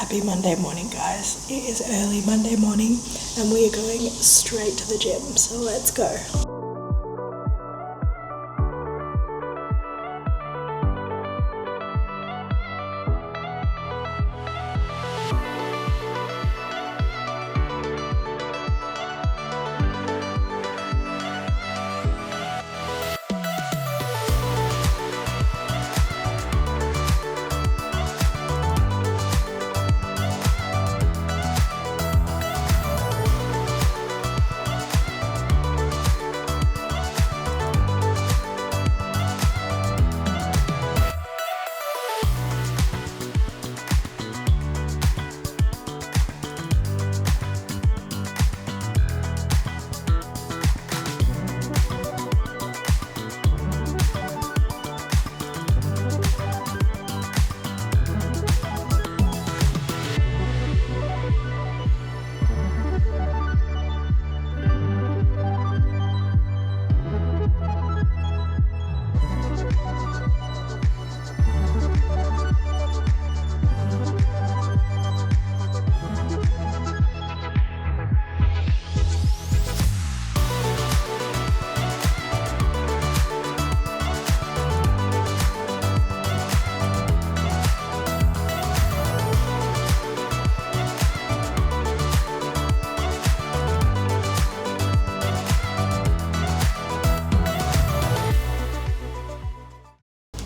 Happy Monday morning, guys. It is early Monday morning and we are going straight to the gym, so let's go.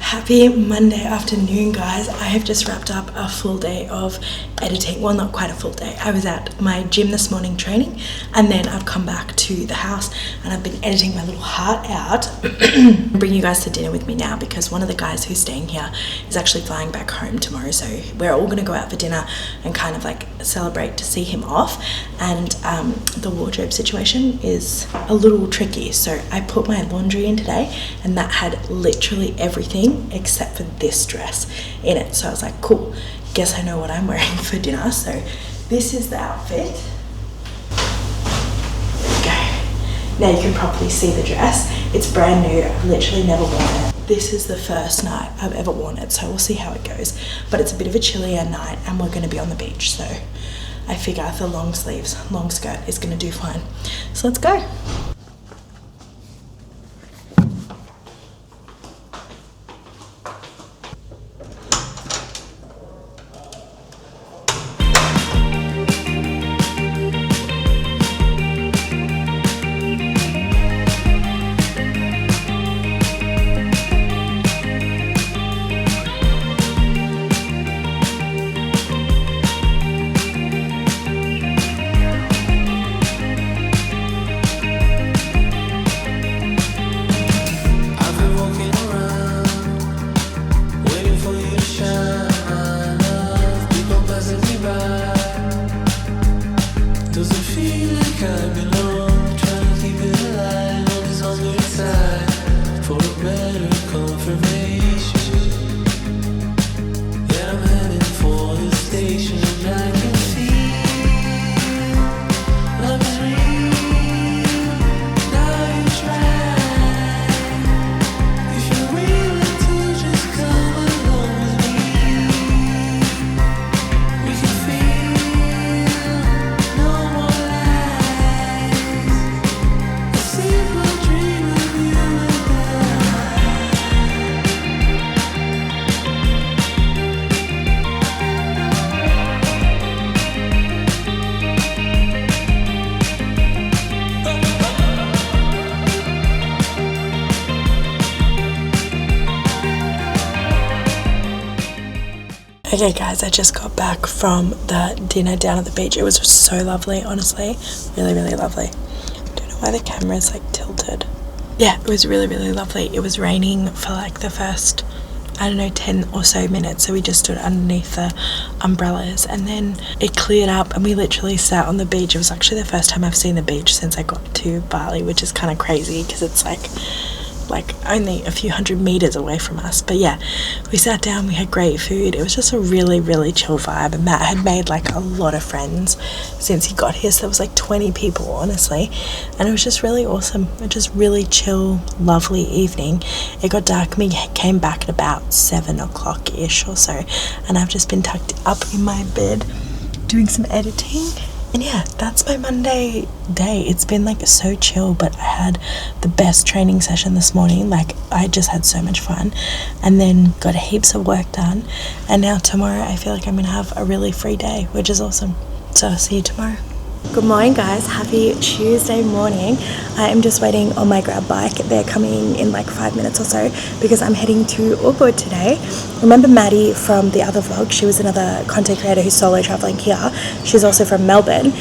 Happy Monday afternoon, guys. I have just wrapped up a full day of editing. Well, not quite a full day. I was at my gym this morning training, and then I've come back to the house and I've been editing my little heart out. Bring you guys to dinner with me now because one of the guys who's staying here is actually flying back home tomorrow, so we're all gonna go out for dinner and kind of like celebrate to see him off. And the wardrobe situation is a little tricky, so I put my laundry in today and that had literally everything except for this dress in it, so I was like, cool, guess I know what I'm wearing for dinner. So this is the outfit. There we go. Now you can probably see the dress. It's brand new. I've literally never worn it. This is the first night I've ever worn it, so we'll see how it goes. But it's a bit of a chillier night and we're going to be on the beach, so I figure the long sleeves, long skirt is going to do fine. So let's go. Okay guys, I just got back from the dinner down at the beach. It was so lovely, honestly. Really, really lovely. I don't know why the camera is like tilted. Yeah, it was really, really lovely. It was raining for like the first, I don't know, 10 or so minutes. So we just stood underneath the umbrellas and then it cleared up and we literally sat on the beach. It was actually the first time I've seen the beach since I got to Bali, which is kind of crazy because it's like like only a few hundred meters away from us. But yeah, we sat down, we had great food. It was just a really, really chill vibe, and Matt had made like a lot of friends since he got here, so there was like 20 people honestly, and it was just really awesome. Just really chill, lovely evening. It got dark, we came back at about 7 o'clock ish or so, and I've just been tucked up in my bed doing some editing. And yeah, that's my Monday day. It's been like so chill, but I had the best training session this morning. Like I just had so much fun, and then got heaps of work done, and now tomorrow I feel like I'm gonna have a really free day, which is awesome. So I'll see you tomorrow. Good morning guys, happy Tuesday morning. I am just waiting on my grab bike. They're coming in like 5 minutes or so because I'm heading to Ubud today. Remember Maddie from the other vlog? She was another content creator who's solo traveling here. She's also from Melbourne.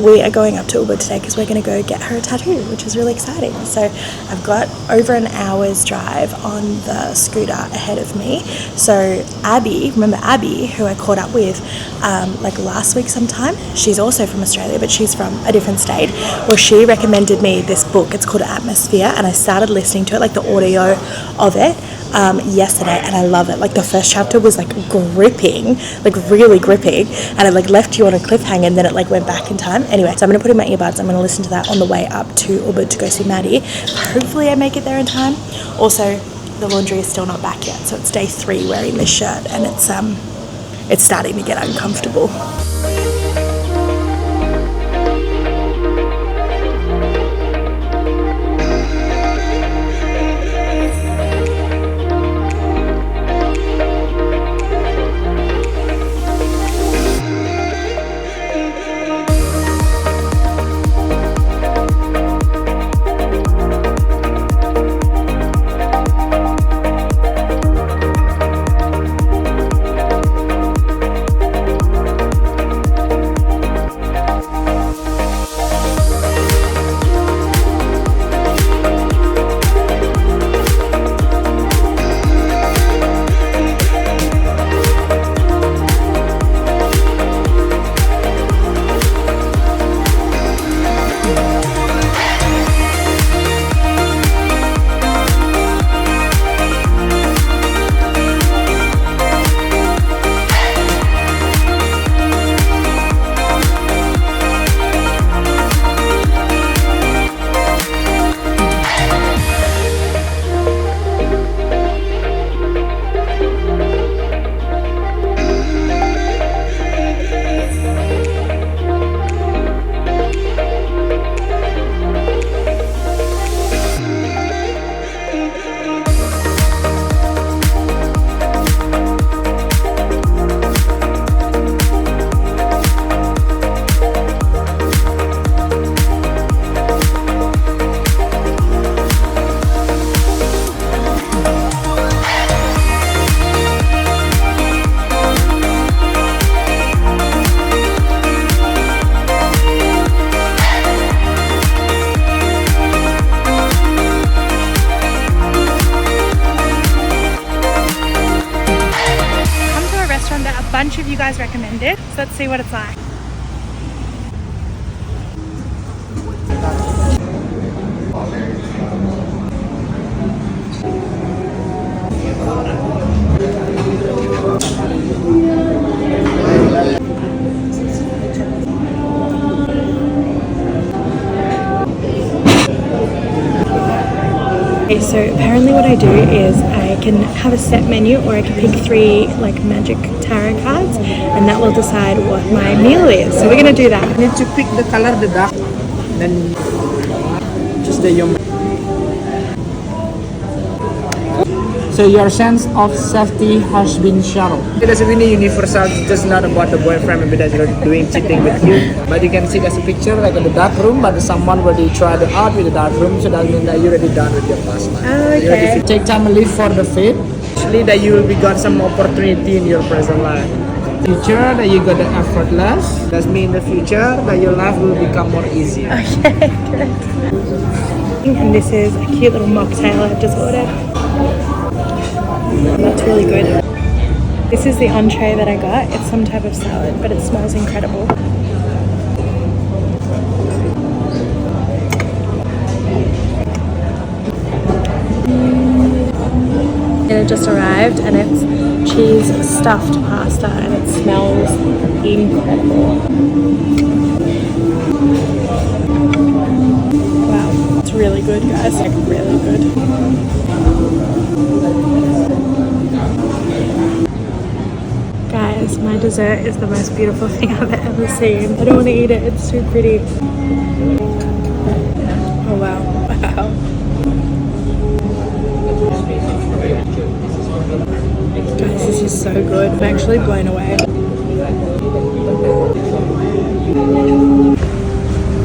We are going up to Ubud today because we're going to go get her a tattoo, which is really exciting. So I've got over an hour's drive on the scooter ahead of me. So Abby, remember Abby, who I caught up with like last week sometime? She's also from Australia, but she's from a different state. Well, she recommended me this book. It's called Atmosphere, and I started listening to it, like the audio of it, yesterday, and I love it. Like the first chapter was like gripping, like really gripping, and it like left you on a cliffhanger, and then it like went back in time. Anyway, so I'm gonna put in my earbuds. I'm gonna listen to that on the way up to Ubud to go see Maddie. Hopefully I make it there in time. Also, the laundry is still not back yet, so it's day 3 wearing this shirt, and it's starting to get uncomfortable. Bunch of you guys recommended, so let's see what it's like. Okay, so apparently what I do is I can have a set menu, or I can pick 3 like magic tarot cards, and that will decide what my meal is. So we're gonna do that. You need to pick the color, the dark, then just the yum. So your sense of safety has been shattered. It is really universal. It's just not about the boyfriend maybe that you're doing cheating with you. But you can see there's a picture like in the dark room, but someone already tried it out with the dark room, so that means that you're already done with your past life. Oh, okay. You're ready to take time and live for the fate. Actually, that you will be got some opportunity in your present life. Future that you got the effortless. That means in the future that your life will become more easier. Okay, good. And this is a cute little mocktail I've just ordered. That's really good. This is the entree that I got. It's some type of salad, but it smells incredible. Dinner just arrived and it's cheese stuffed pasta and it smells incredible. Wow, it's really good, guys, like really good. Guys, my dessert is the most beautiful thing I've ever seen. I don't want to eat it, it's too pretty. Oh wow, wow. Guys, this is so good. I'm actually blown away.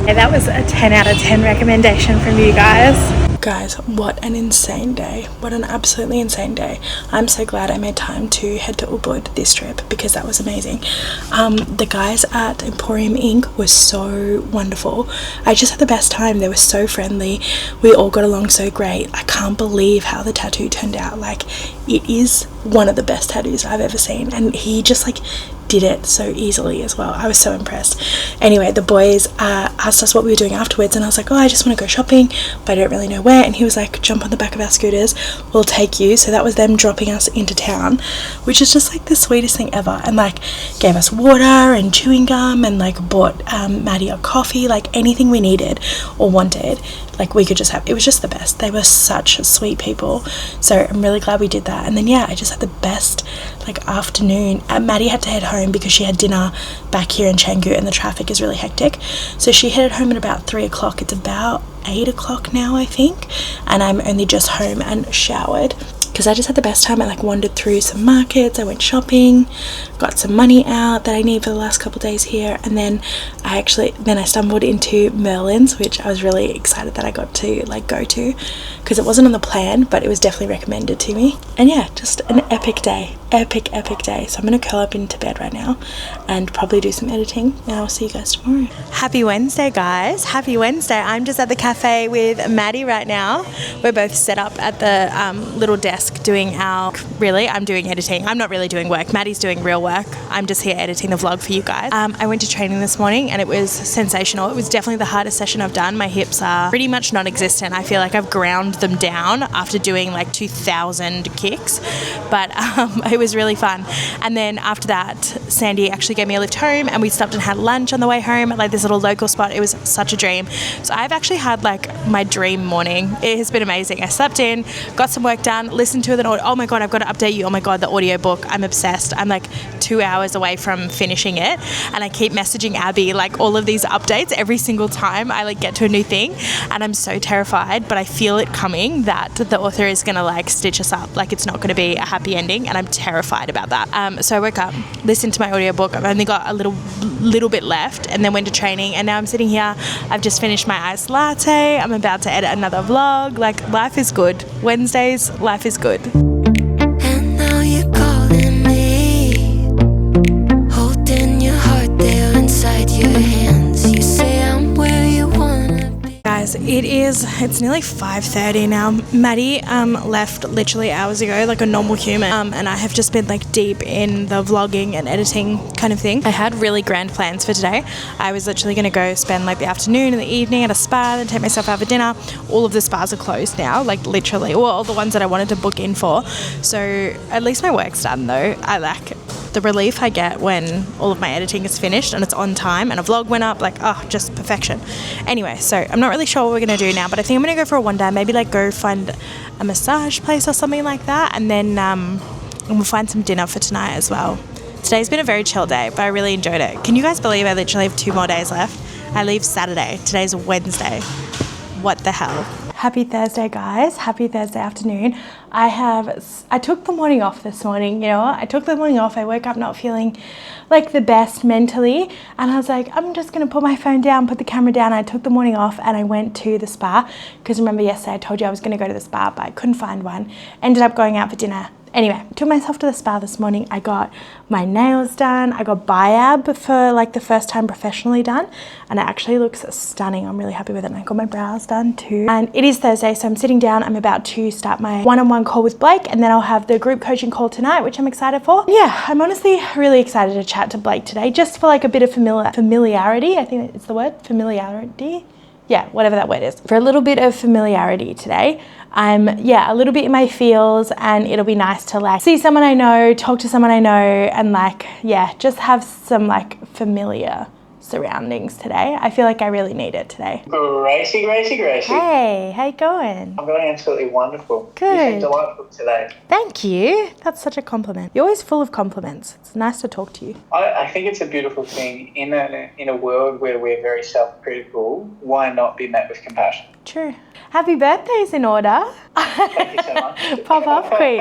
Yeah, that was a 10 out of 10 recommendation from you guys. Guys, what an insane day. What an absolutely insane day. I'm so glad I made time to head to Ubud this trip because that was amazing. The guys at Emporium Ink were so wonderful. I just had the best time. They were so friendly. We all got along so great. I can't believe how the tattoo turned out. Like, it is one of the best tattoos I've ever seen, and he just like did it so easily as well. I was so impressed. Anyway, the boys asked us what we were doing afterwards, and I was like, oh, I just want to go shopping, but I don't really know where. And he was like, jump on the back of our scooters, we'll take you. So that was them dropping us into town, which is just like the sweetest thing ever, and like gave us water and chewing gum and like bought Maddie a coffee, like anything we needed or wanted, like we could just have. It was just the best. They were such sweet people, so I'm really glad we did that. And then yeah, I just had the best like afternoon. Maddie had to head home because she had dinner back here in Canggu and the traffic is really hectic, so she headed home at about 3 o'clock. It's about 8 o'clock now, I think, and I'm only just home and showered because I just had the best time. I like wandered through some markets, I went shopping, got some money out that I need for the last couple days here, and then I stumbled into Merlin's, which I was really excited that I got to like go to because it wasn't on the plan, but it was definitely recommended to me. And yeah, just an epic day, epic day. So I'm gonna curl up into bed right now and probably do some editing, and I'll see you guys tomorrow. Happy Wednesday, guys. Happy Wednesday. I'm just at the cafe with Maddie right now. We're both set up at the little desk doing I'm doing editing. I'm not really doing work. Maddie's doing real work. I'm just here editing the vlog for you guys. I went to training this morning and it was sensational. It was definitely the hardest session I've done. My hips are pretty much non-existent. I feel like I've ground them down after doing like 2,000 kicks, but it was really fun. And then after that, Sandy actually gave me a lift home and we stopped and had lunch on the way home at like this little local spot. It was such a dream. So I've actually had like my dream morning. It has been amazing. I slept in, got some work done, listened to it. Oh my god, I've got to update you. Oh my god, the audiobook. I'm obsessed. I'm like 2 hours away from finishing it, and I keep messaging Abby like all of these updates every single time I like get to a new thing, and I'm so terrified, but I feel it coming that the author is gonna like stitch us up. Like it's not gonna be a happy ending, and I'm terrified about that. So I woke up, listened to my audiobook. I've only got a little bit left, and then went to training, and now I'm sitting here. I've just finished my iced latte. I'm about to edit another vlog. Like life is good. Wednesdays, life is good. And now you're calling me, holding your heart there inside your hands. You say I'm where you wanna be. Guys, it's nearly 5:30 now. Maddie left literally hours ago like a normal human, and I have just been like deep in the vlogging and editing kind of thing. I had really grand plans for today. I was literally going to go spend like the afternoon and the evening at a spa, then take myself out for dinner. All of the spas are closed now, like literally, well, all the ones that I wanted to book in for. So at least my work's done though. I like the relief I get when all of my editing is finished and it's on time and a vlog went up, like, oh, just perfection. Anyway, so I'm not really sure what we're going to do now, but I think I'm going to go for a one-day, maybe like go find a massage place or something like that, and then we'll find some dinner for tonight as well. Today's been a very chill day, but I really enjoyed it. Can you guys believe I literally have 2 more days left? I leave Saturday. Today's Wednesday. What the hell? Happy Thursday, guys. Happy Thursday afternoon. I took the morning off this morning, you know. I took the morning off. I woke up not feeling like the best mentally, and I was like, I'm just going to put my phone down, put the camera down. I took the morning off and I went to the spa because remember yesterday I told you I was going to go to the spa, but I couldn't find one. Ended up going out for dinner. Anyway, took myself to the spa this morning. I got my nails done. I got biab for like the first time professionally done, and it actually looks stunning. I'm really happy with it. And I got my brows done too. And it is Thursday, so I'm sitting down. I'm about to start my one-on-one call with Blake, and then I'll have the group coaching call tonight, which I'm excited for. Yeah, I'm honestly really excited to chat to Blake today, just for like a bit of familiarity. I think it's the word, familiarity. yeah, whatever that word is, for a little bit of familiarity today. I'm, a little bit in my feels, and it'll be nice to like see someone I know, talk to someone I know, and like, just have some like familiar surroundings today. I feel like I really need it today. Gracie. Hey, how you going? I'm going absolutely wonderful. Good. You seem delightful today. Thank you. That's such a compliment. You're always full of compliments. It's nice to talk to you. I think it's a beautiful thing in a world where we're very self-critical. Why not be met with compassion? True. Happy birthday's in order. Thank you so much. Pop off, Queen.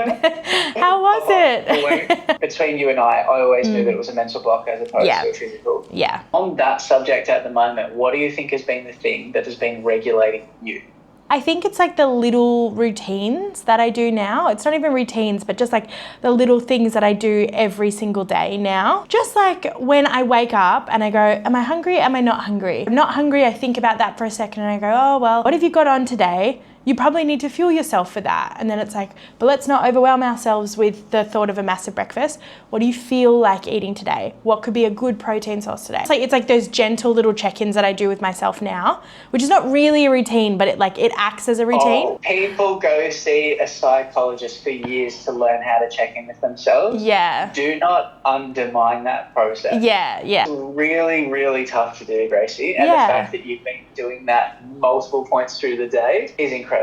How was it? Between you and I always knew that it was a mental block as opposed to a physical. Yeah. On that subject at the moment, what do you think has been the thing that has been regulating you? I think it's like the little routines that I do now. It's not even routines, but just like the little things that I do every single day now. Just like when I wake up and I go, am I hungry? Am I not hungry? If I'm not hungry, I think about that for a second and I go, oh, well, what have you got on today? You probably need to fuel yourself for that. And then it's like, but let's not overwhelm ourselves with the thought of a massive breakfast. What do you feel like eating today? What could be a good protein source today? It's like those gentle little check-ins that I do with myself now, which is not really a routine, but it acts as a routine. Oh, people go see a psychologist for years to learn how to check in with themselves. Yeah. Do not undermine that process. Yeah. It's really, really tough to do, Gracie. And the fact that you've been doing that multiple points through the day is incredible.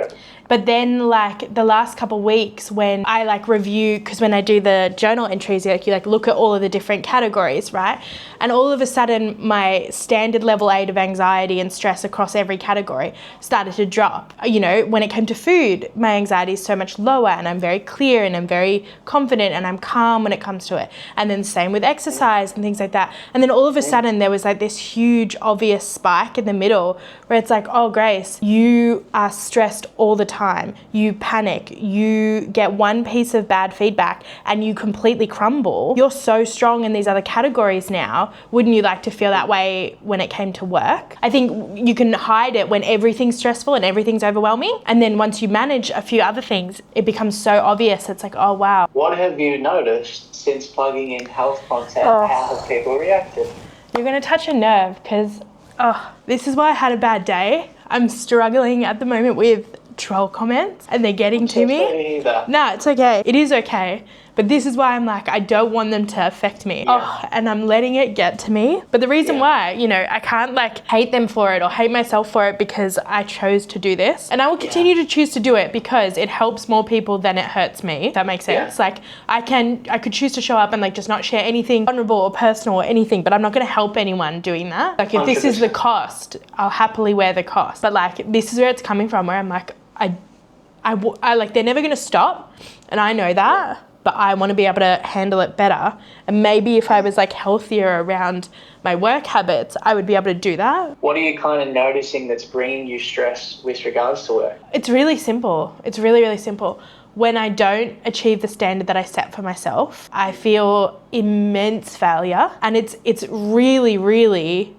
But then like the last couple of weeks when I like review, because when I do the journal entries, you look at all of the different categories, right? And all of a sudden my standard level 8 of anxiety and stress across every category started to drop. When it came to food, my anxiety is so much lower and I'm very clear and I'm very confident and I'm calm when it comes to it. And then same with exercise and things like that. And then all of a sudden there was like this huge obvious spike in the middle where it's like, oh, Grace, you are stressed all the time. You panic. You get one piece of bad feedback and you completely crumble. You're so strong in these other categories now. Wouldn't you like to feel that way when it came to work? I think you can hide it when everything's stressful and everything's overwhelming. And then once you manage a few other things, it becomes so obvious. It's like, oh, wow. What have you noticed since plugging in health content? How have people reacted? You're going to touch a nerve because, this is why I had a bad day. I'm struggling at the moment with troll comments and they're getting to me. No, it's okay. It is okay. But this is why I'm like, I don't want them to affect me. And I'm letting it get to me. But the reason why, I can't like hate them for it or hate myself for it because I chose to do this. And I will continue to choose to do it because it helps more people than it hurts me. If that makes sense. Like I could choose to show up and like just not share anything vulnerable or personal or anything, but I'm not going to help anyone doing that. Like if this is the cost, I'll happily wear the cost. But like this is where it's coming from, where I'm like, I like they're never going to stop, and I know that, but I want to be able to handle it better. And maybe if I was like healthier around my work habits, I would be able to do that. What are you kind of noticing that's bringing you stress with regards to work? It's really simple. It's really, really simple. When I don't achieve the standard that I set for myself, I feel immense failure, and it's really, really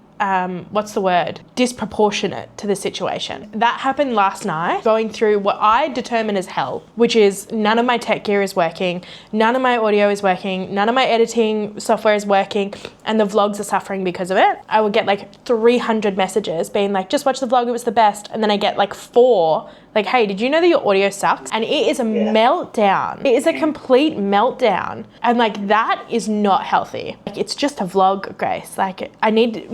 disproportionate to the situation. That happened last night, going through what I determine as hell, which is none of my tech gear is working, none of my audio is working, none of my editing software is working, and the vlogs are suffering because of it. I would get like 300 messages being like, just watch the vlog, it was the best. And then I get like 4 like, hey, did you know that your audio sucks? And it is a meltdown. It is a complete meltdown. And like, that is not healthy. Like, it's just a vlog, Grace. Like, I need,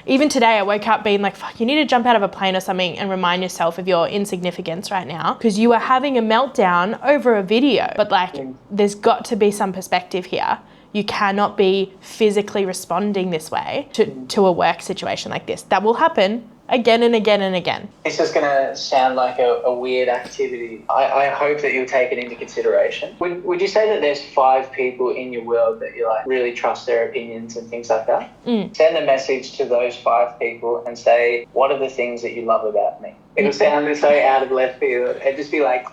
even today I woke up being like, fuck, you need to jump out of a plane or something and remind yourself of your insignificance right now because you are having a meltdown over a video. But like, there's got to be some perspective here. You cannot be physically responding this way to a work situation like this. That will happen again and again and again. This is going to sound like a weird activity. I hope that you'll take it into consideration. Would you say that there's 5 people in your world that you like really trust their opinions and things like that? Send a message to those 5 people and say, what are the things that you love about me? It'll sound so out of left field and just be like,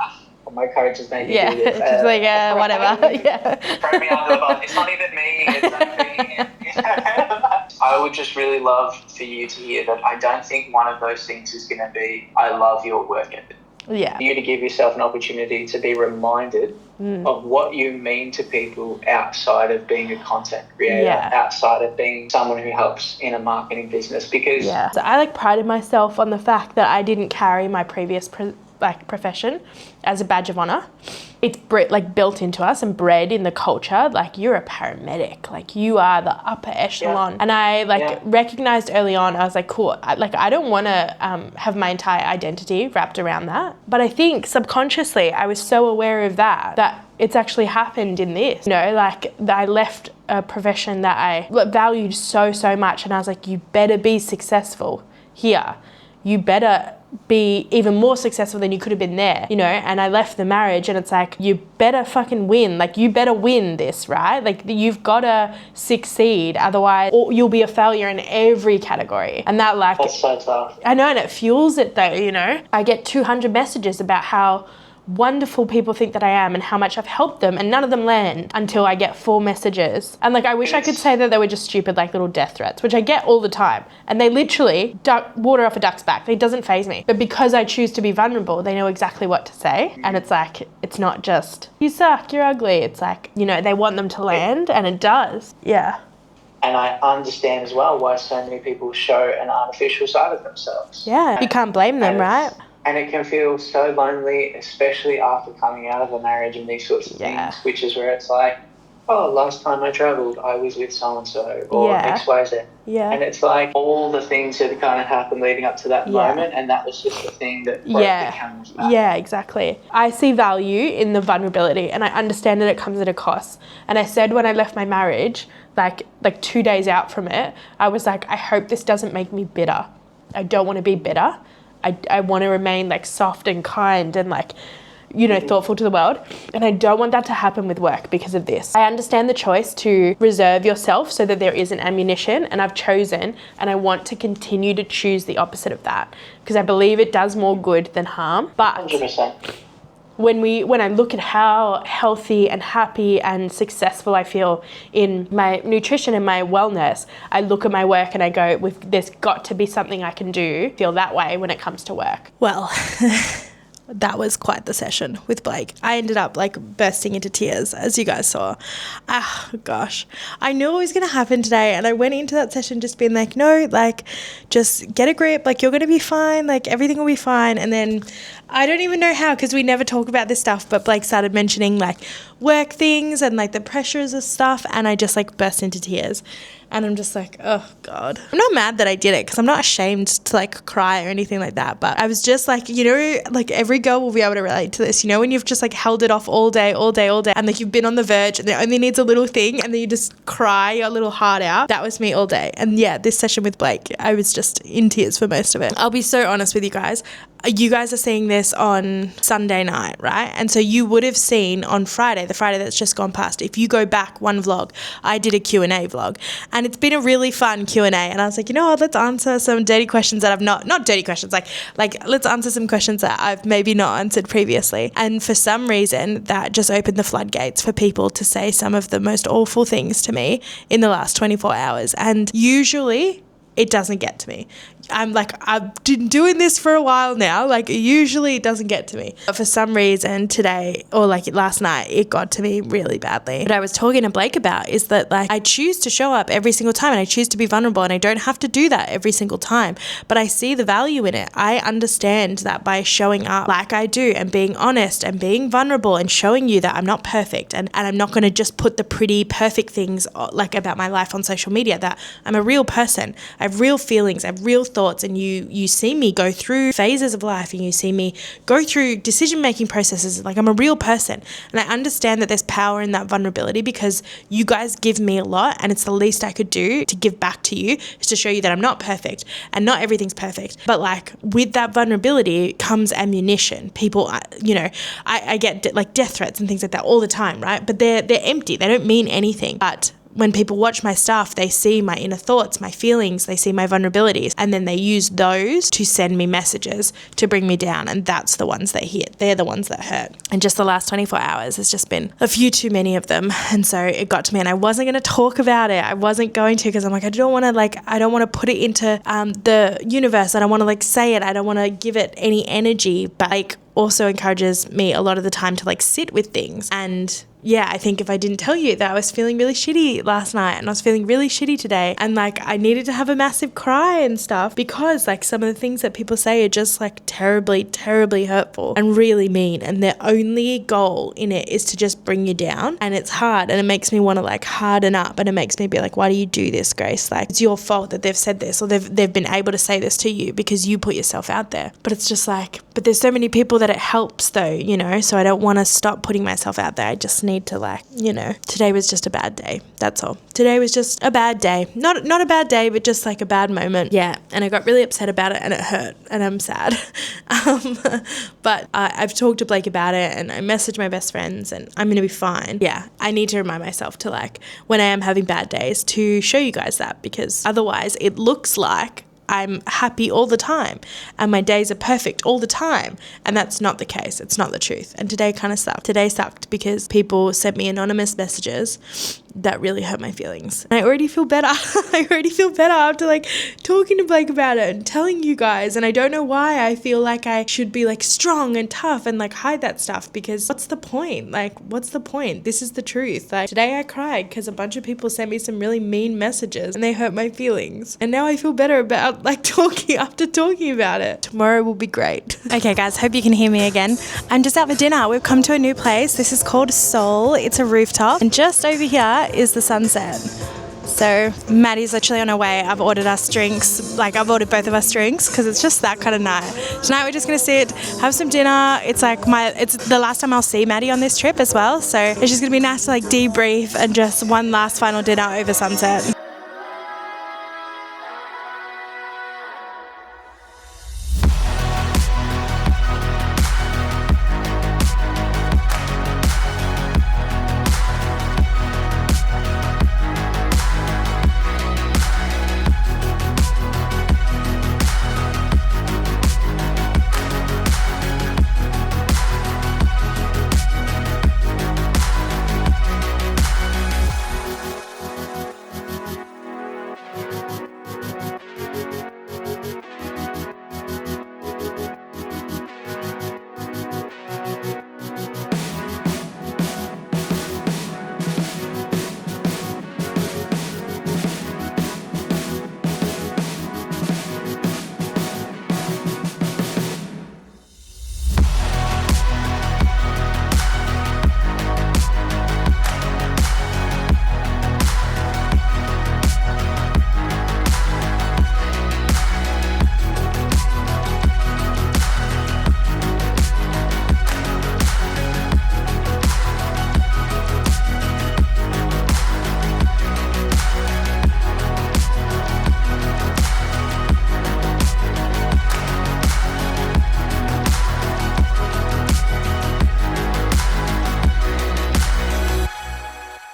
my coach has made you do this. Yeah, just like, whatever. Throw me under the bus. It's not even me. It's only I would just really love for you to hear that I don't think one of those things is going to be, I love your work ethic. For you to give yourself an opportunity to be reminded of what you mean to people outside of being a content creator, outside of being someone who helps in a marketing business. Because So I prided myself on the fact that I didn't carry my previous profession as a badge of honor. It's built into us and bred in the culture. You're a paramedic, you are the upper echelon. And I recognized early on, I was like, cool, I don't want to have my entire identity wrapped around that. But I think subconsciously I was so aware of that it's actually happened in this. I left a profession that I valued so much, and I was like, you better be successful here. You better be even more successful than you could have been there, and I left the marriage, and it's like, you better fucking win. You better win this, right? You've got to succeed, otherwise you'll be a failure in every category. And that's so tough. I know, and it fuels it though, I get 200 messages about how wonderful people think that I am and how much I've helped them, and none of them land until I get 4 messages. And I wish I could say that they were just stupid little death threats, which I get all the time, and they literally water off a duck's back. It doesn't faze me. But because I choose to be vulnerable, they know exactly what to say. And it's it's not just, you suck, you're ugly. It's they want them to land, and it does. Yeah. And I understand as well why so many people show an artificial side of themselves. Yeah, you can't blame them, right? And it can feel so lonely, especially after coming out of a marriage and these sorts of things, which is where it's like, oh, last time I travelled, I was with so-and-so, or X, Y, Z. Yeah. And it's all the things that kind of happened leading up to that moment, and that was just the thing that broke the camel's back. Yeah, exactly. I see value in the vulnerability, and I understand that it comes at a cost. And I said when I left my marriage, 2 days out from it, I was like, I hope this doesn't make me bitter. I don't want to be bitter. I want to remain soft and kind and thoughtful to the world. And I don't want that to happen with work because of this. I understand the choice to reserve yourself so that there isn't ammunition, and I've chosen, and I want to continue to choose the opposite of that because I believe it does more good than harm. But 100%. When I look at how healthy and happy and successful I feel in my nutrition and my wellness, I look at my work and I go, there's got to be something I can do, feel that way when it comes to work. Well, that was quite the session with Blake. I ended up bursting into tears, as you guys saw. Gosh, I knew it was going to happen today, and I went into that session just being no, just get a grip, you're going to be fine, everything will be fine. And then I don't even know how, because we never talk about this stuff, but Blake started mentioning work things and the pressures of stuff, and I just burst into tears. And I'm just oh God. I'm not mad that I did it, because I'm not ashamed to cry or anything like that. But I was just every girl will be able to relate to this, when you've just held it off all day, and you've been on the verge and it only needs a little thing and then you just cry your little heart out. That was me all day. And yeah, this session with Blake, I was just in tears for most of it. I'll be so honest with you guys. You guys are seeing this on Sunday night, right? And so you would have seen on Friday, the Friday that's just gone past, if you go back one vlog, I did a Q&A vlog, and it's been a really fun Q&A. And I was like, let's answer some dirty questions that I've not dirty questions, let's answer some questions that I've maybe not answered previously. And for some reason, that just opened the floodgates for people to say some of the most awful things to me in the last 24 hours. And usually it doesn't get to me. I've been doing this for a while now. Usually it doesn't get to me. But for some reason today, or last night, it got to me really badly. What I was talking to Blake about is that I choose to show up every single time, and I choose to be vulnerable, and I don't have to do that every single time. But I see the value in it. I understand that by showing up like I do and being honest and being vulnerable and showing you that I'm not perfect, and I'm not going to just put the pretty perfect things about my life on social media, that I'm a real person. I have real feelings, I have real thoughts, and you see me go through phases of life, and you see me go through decision-making processes. I'm a real person, and I understand that there's power in that vulnerability, because you guys give me a lot, and it's the least I could do to give back to you, is to show you that I'm not perfect and not everything's perfect. But with that vulnerability comes ammunition. People, I get death threats and things like that all the time, right? But they're empty. They don't mean anything. But when people watch my stuff, they see my inner thoughts, my feelings, they see my vulnerabilities, and then they use those to send me messages to bring me down. And that's the ones that hit. They're the ones that hurt. And just the last 24 hours has just been a few too many of them. And so it got to me, and I wasn't going to talk about it. I wasn't going to, because I'm I don't want to put it into the universe. I don't want to say it. I don't want to give it any energy. But also encourages me a lot of the time to like sit with things. And yeah, I think if I didn't tell you that I was feeling really shitty last night and I was feeling really shitty today, and like I needed to have a massive cry and stuff, because like some of the things that people say are just like terribly, terribly hurtful and really mean, and their only goal in it is to just bring you down. And it's hard, and it makes me want to like harden up, and it makes me be like, why do you do this, Grace? Like, it's your fault that they've said this, or they've been able to say this to you because you put yourself out there. But it's just like, but there's so many people that it helps though, you know, so I don't want to stop putting myself out there. I just need to like, you know, today was just a bad day. That's all. Today was just a bad day. Not a bad day, but just like a bad moment. Yeah. And I got really upset about it, and it hurt, and I'm sad. But I've talked to Blake about it, and I messaged my best friends, and I'm going to be fine. Yeah. I need to remind myself to like, when I am having bad days, to show you guys that, because otherwise it looks like I'm happy all the time and my days are perfect all the time, and that's not the case. It's not the truth. And today kind of sucked. Today sucked because people sent me anonymous messages that really hurt my feelings. And I already feel better. I already feel better after like talking to Blake about it and telling you guys. And I don't know why I feel like I should be like strong and tough and like hide that stuff, because what's the point? Like, what's the point? This is the truth. Like, today I cried because a bunch of people sent me some really mean messages and they hurt my feelings. And now I feel better about like talking about it. Tomorrow will be great. Okay guys, hope you can hear me again. I'm just out for dinner. We've come to a new place. This is called Seoul. It's a rooftop. And just over here is the sunset. So Maddie's literally on her way. I've ordered us drinks. Like, I've ordered both of us drinks because it's just that kind of night. Tonight we're just going to sit, have some dinner. It's like it's the last time I'll see Maddie on this trip as well. So it's just going to be nice to like debrief and just one last final dinner over sunset.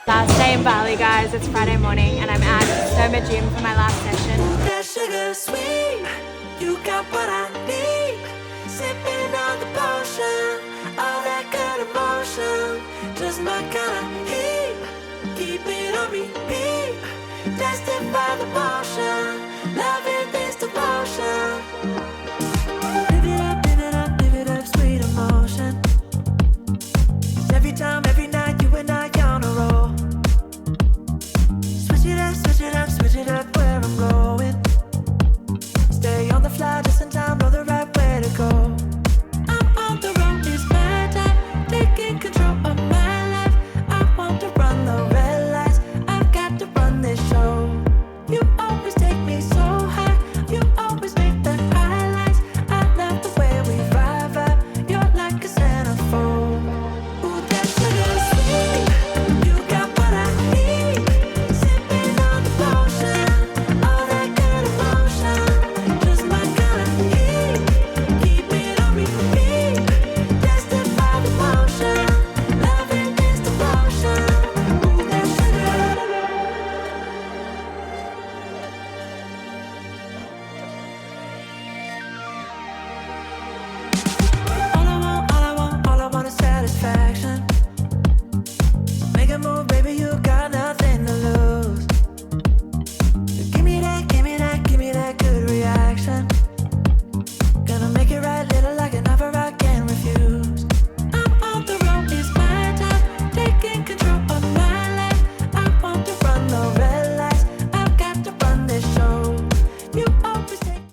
Last day in Bali, guys. It's Friday morning and I'm at Soma Gym for my last session. That sugar sweet, you got what I need. Sipping on the potion, all that good emotion, just my kind of heat. Keep it on repeat, destined by the motion, loving this devotion. Live it up, sweet emotion. Every time, every night, you and I on a roll. Switch it up where I'm going. Stay on the fly just in time, know the right way to go. I'm on the road, it's my time, taking control of my life. I want to run the red lights, I've got to run this show. You always take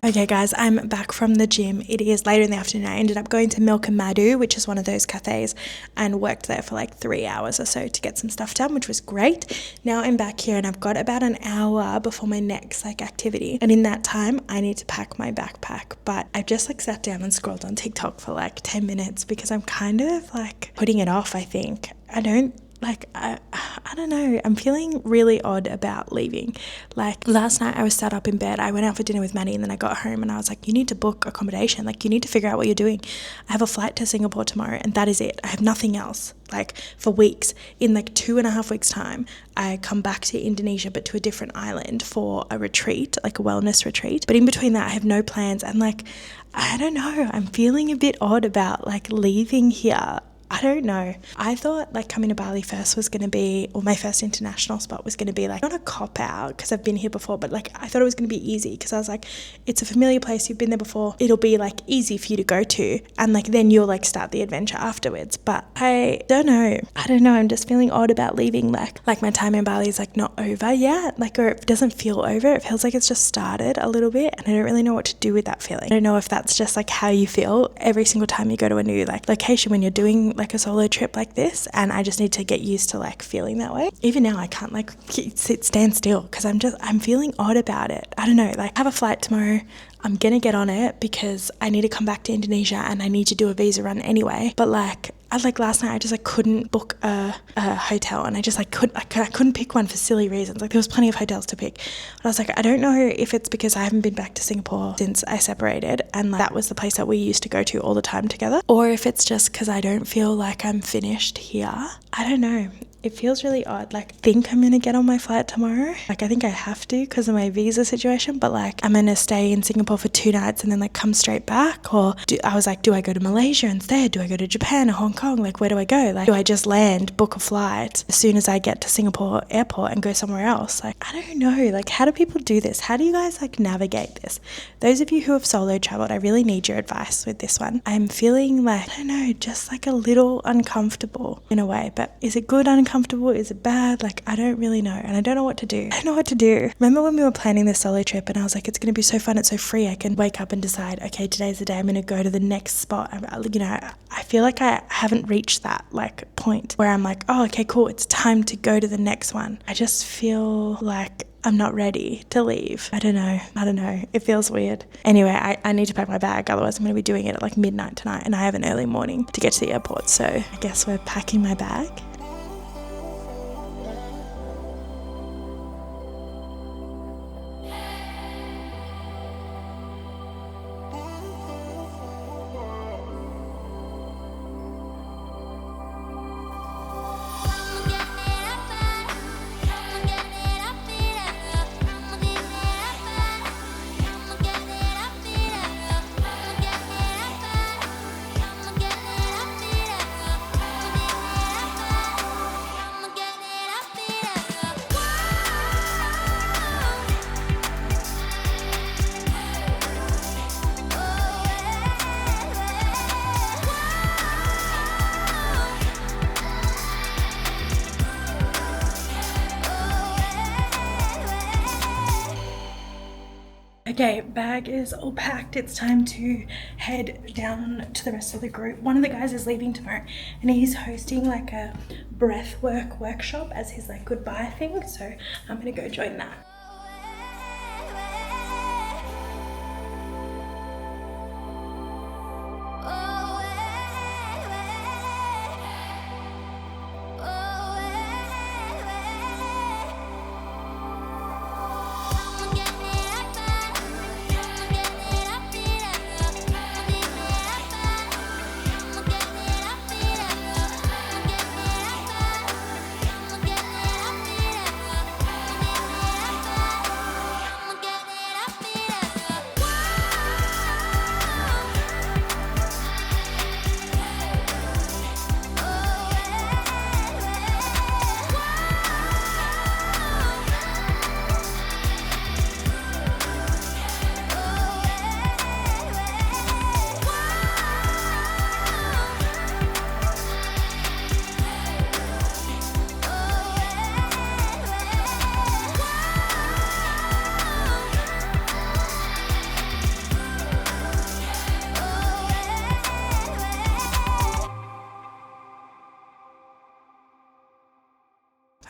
Okay guys, I'm back from the gym. It is later in the afternoon. I ended up going to Milk and Madhu, which is one of those cafes, and worked there for like 3 hours or so to get some stuff done, which was great. Now I'm back here and I've got about an hour before my next like activity. And in that time, I need to pack my backpack. But I've just like sat down and scrolled on TikTok for like 10 minutes because I'm kind of like putting it off, I think. I don't know. I'm feeling really odd about leaving. Like last night I was sat up in bed. I went out for dinner with Maddie and then I got home and I was like, you need to book accommodation. Like you need to figure out what you're doing. I have a flight to Singapore tomorrow and that is it. I have nothing else. Like for weeks. In like 2.5 weeks time, I come back to Indonesia but to a different island for a retreat, like a wellness retreat. But in between that I have no plans and like, I don't know. I'm feeling a bit odd about like leaving here. I don't know. I thought like coming to Bali first was going to be, or my first international spot was going to be like, not a cop out because I've been here before, but like I thought it was going to be easy because I was like, it's a familiar place, you've been there before, it'll be like easy for you to go to and like then you'll like start the adventure afterwards. But I don't know. I'm just feeling odd about leaving. Like my time in Bali is like not over yet, like, or it doesn't feel over. It feels like it's just started a little bit and I don't really know what to do with that feeling. I don't know if that's just like how you feel every single time you go to a new like location when you're doing like a solo trip like this, and I just need to get used to like feeling that way. Even now I can't like stand still because I'm feeling odd about it. I don't know, like I have a flight tomorrow. I'm gonna get on it because I need to come back to Indonesia and I need to do a visa run anyway. But like last night I just like couldn't book a hotel and I just like I couldn't pick one for silly reasons. Like there was plenty of hotels to pick. And I was like, I don't know if it's because I haven't been back to Singapore since I separated and like, that was the place that we used to go to all the time together, or if it's just because I don't feel like I'm finished here. I don't know. It feels really odd. Like, I think I'm gonna get on my flight tomorrow. Like, I think I have to because of my visa situation, but like, I'm gonna stay in Singapore for 2 nights and then like come straight back. Or I was like, do I go to Malaysia instead? Do I go to Japan or Hong Kong? Like, where do I go? Like, do I just land, book a flight as soon as I get to Singapore airport and go somewhere else? Like, I don't know. Like, how do people do this? How do you guys like navigate this? Those of you who have solo traveled, I really need your advice with this one. I'm feeling like, I don't know, just like a little uncomfortable in a way, but is it good uncomfortable? Is it bad? Like, I don't really know and I don't know what to do. Remember when we were planning this solo trip and I was like, it's going to be so fun, it's so free. I can wake up and decide, okay, today's the day I'm going to go to the next spot. You know, I feel like I haven't reached that like point where I'm like, oh, okay, cool, it's time to go to the next one. I just feel like I'm not ready to leave. I don't know. It feels weird. Anyway, I need to pack my bag. Otherwise I'm going to be doing it at like midnight tonight and I have an early morning to get to the airport. So I guess we're packing my bag. Okay, bag is all packed. It's time to head down to the rest of the group. One of the guys is leaving tomorrow and he's hosting like a breathwork workshop as his like goodbye thing. So I'm gonna go join that.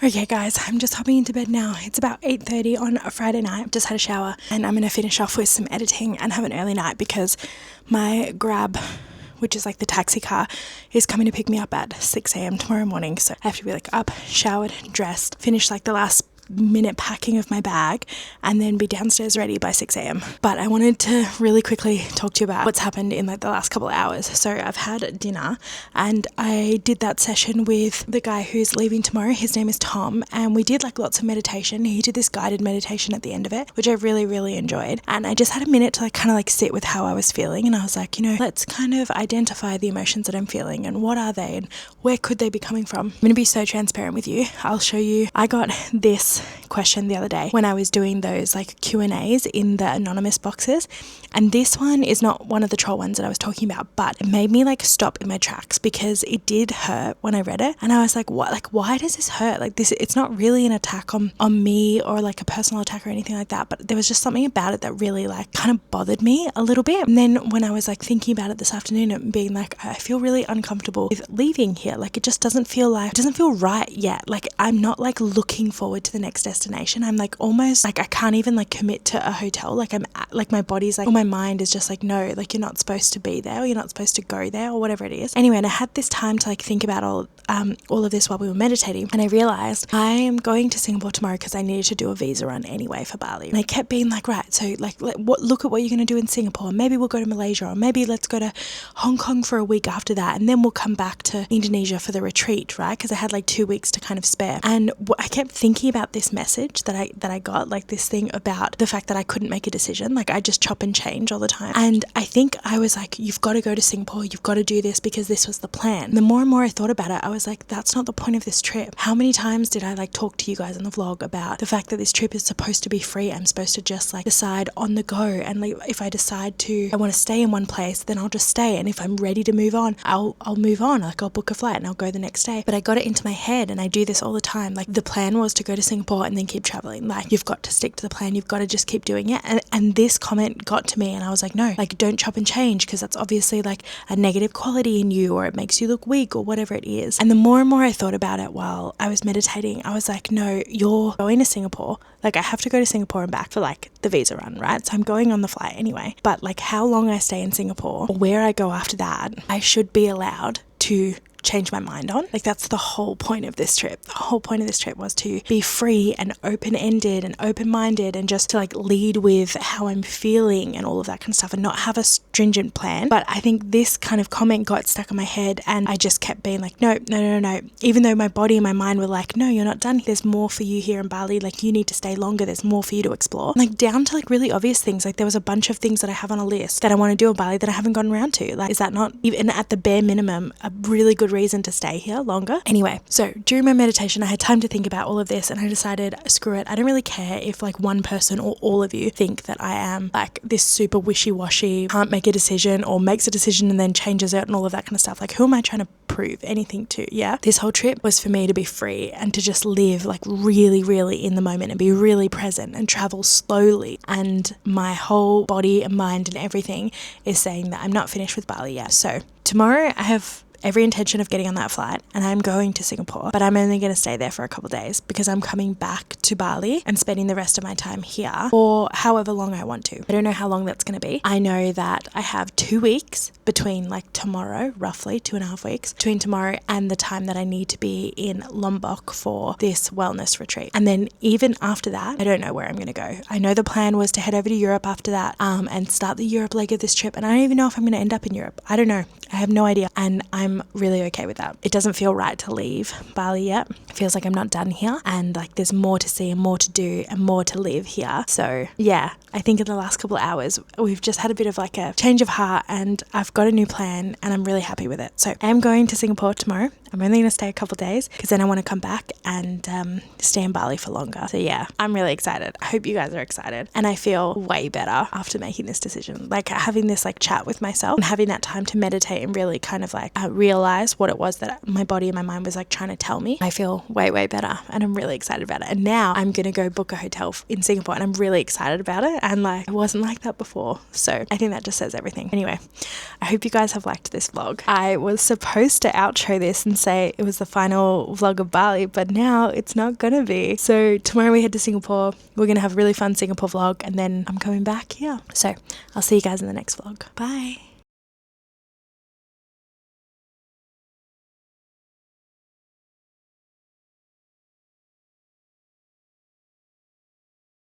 Okay guys, I'm just hopping into bed now. It's about 8:30 on a Friday night. Just had a shower and I'm going to finish off with some editing and have an early night because my Grab, which is like the taxi car, is coming to pick me up at 6 a.m. tomorrow morning. So I have to be like up, showered, dressed, finish like the last minute packing of my bag and then be downstairs ready by 6 a.m. But I wanted to really quickly talk to you about what's happened in like the last couple of hours. So I've had dinner and I did that session with the guy who's leaving tomorrow. His name is Tom, and we did like lots of meditation. He did this guided meditation at the end of it, which I really enjoyed. And I just had a minute to like kind of like sit with how I was feeling, and I was like, you know, let's kind of identify the emotions that I'm feeling and what are they and where could they be coming from. I'm going to be so transparent with you. I'll show you. I got this question the other day when I was doing those like Q&As in the anonymous boxes, and this one is not one of the troll ones that I was talking about, but it made me like stop in my tracks because it did hurt when I read it, and I was like, what, like why does this hurt? Like this, it's not really an attack on me or like a personal attack or anything like that, but there was just something about it that really like kind of bothered me a little bit. And then when I was like thinking about it this afternoon and being like, I feel really uncomfortable with leaving here, like it just doesn't feel right yet. Like I'm not like looking forward to the next destination. I'm like almost like I can't even like commit to a hotel. Like I'm like my body's like, or my mind is just like, no, like you're not supposed to be there, or you're not supposed to go there, or whatever it is. Anyway, and I had this time to like think about all of this while we were meditating, and I realized I am going to Singapore tomorrow because I needed to do a visa run anyway for Bali. And I kept being like, right, so like look at what you're going to do in Singapore. Maybe we'll go to Malaysia, or maybe let's go to Hong Kong for a week after that, and then we'll come back to Indonesia for the retreat, right? Because I had like 2 weeks to kind of spare. And I kept thinking about this message that I got, like this thing about the fact that I couldn't make a decision. Like I just chop and change all the time. And I think I was like, you've got to go to Singapore, you've got to do this because this was the plan. And the more and more I thought about it, I was like, that's not the point of this trip. How many times did I like talk to you guys on the vlog about the fact that this trip is supposed to be free? I'm supposed to just like decide on the go, and like if I decide I want to stay in one place, then I'll just stay, and if I'm ready to move on, I'll move on. Like I'll book a flight and I'll go the next day. But I got it into my head, and I do this all the time. Like the plan was to go to Singapore and then keep traveling. Like you've got to stick to the plan, you've got to just keep doing it. And this comment got to me, and I was like, no, like don't chop and change, because that's obviously like a negative quality in you, or it makes you look weak, or whatever it is. And the more and more I thought about it while I was meditating, I was like, no, you're going to Singapore. Like I have to go to Singapore and back for like the visa run, right? So I'm going on the flight anyway. But like how long I stay in Singapore or where I go after that, I should be allowed to change my mind on. Like that's the whole point of this trip. The whole point of this trip was to be free and open-ended and open-minded, and just to like lead with how I'm feeling and all of that kind of stuff, and not have a stringent plan. But I think this kind of comment got stuck in my head, and I just kept being like, no. Even though my body and my mind were like, no, you're not done. There's more for you here in Bali. Like you need to stay longer. There's more for you to explore. Like down to like really obvious things. Like there was a bunch of things that I have on a list that I want to do in Bali that I haven't gotten around to. Like is that not even at the bare minimum a really good reason to stay here longer? Anyway, so during my meditation I had time to think about all of this, and I decided, screw it, I don't really care if like one person or all of you think that I am like this super wishy-washy, can't make a decision, or makes a decision and then changes it and all of that kind of stuff. Like who am I trying to prove anything to? Yeah, this whole trip was for me to be free and to just live like really in the moment and be really present and travel slowly. And my whole body and mind and everything is saying that I'm not finished with Bali yet. So tomorrow I have every intention of getting on that flight, and I'm going to Singapore, but I'm only going to stay there for a couple of days because I'm coming back to Bali and spending the rest of my time here for however long I want to. I don't know how long that's going to be. I know that I have 2 weeks between like tomorrow, roughly 2.5 weeks between tomorrow and the time that I need to be in Lombok for this wellness retreat. And then even after that, I don't know where I'm going to go. I know the plan was to head over to Europe after that and start the Europe leg of this trip, and I don't even know if I'm going to end up in Europe. I don't know. I have no idea, and I'm really okay with that. It doesn't feel right to leave Bali yet. It feels like I'm not done here, and like there's more to see and more to do and more to live here. So yeah, I think in the last couple of hours we've just had a bit of like a change of heart, and I've got a new plan and I'm really happy with it. So I'm going to Singapore tomorrow. I'm only going to stay a couple of days because then I want to come back and stay in Bali for longer. So yeah, I'm really excited. I hope you guys are excited. And I feel way better after making this decision. Like having this like chat with myself and having that time to meditate meditate and really kind of like realize what it was that my body and my mind was like trying to tell me, I feel way, way better, and I'm really excited about it. And now I'm gonna go book a hotel in Singapore, and I'm really excited about it, and like it wasn't like that before. So I think that just says everything. Anyway, I hope you guys have liked this vlog. I was supposed to outro this and say it was the final vlog of Bali, but now it's not gonna be. So tomorrow we head to Singapore. We're gonna have a really fun Singapore vlog, and then I'm coming back here. So I'll see you guys in the next vlog. Bye.